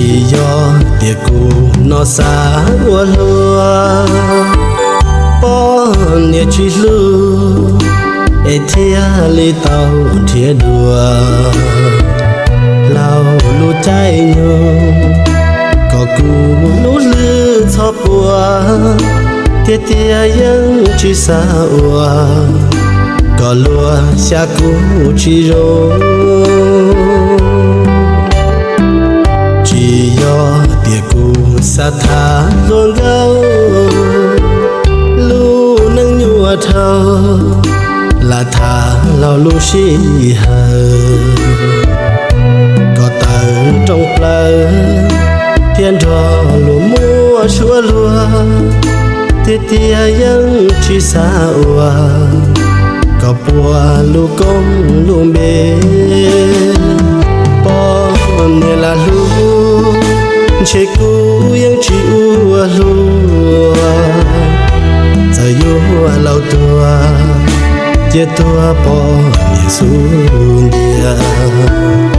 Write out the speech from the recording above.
chỉ do tiệc cụ nó xa ua lúa bỏ nhẹ chỉ lưu ê thia li tàu thia đùa lao lu trái nhung có cụ lu lư cho bùa tia tia yang chỉ xa ua có lúa xa cụ chỉ rô chỉ do tiệc cụ xa thả luôn gấu lu nâng nhua thâu là thả lao lu xì hờ có tờ trong plơ thiên đỏ lu mua chúa lúa tia tia yang chỉ xa ua có bùa lu công lu bê bỏ nè là lu chế cũ yang chỉ ua lúa giờ yêu lâu tua chia tua bỏ nhẹ xuống dia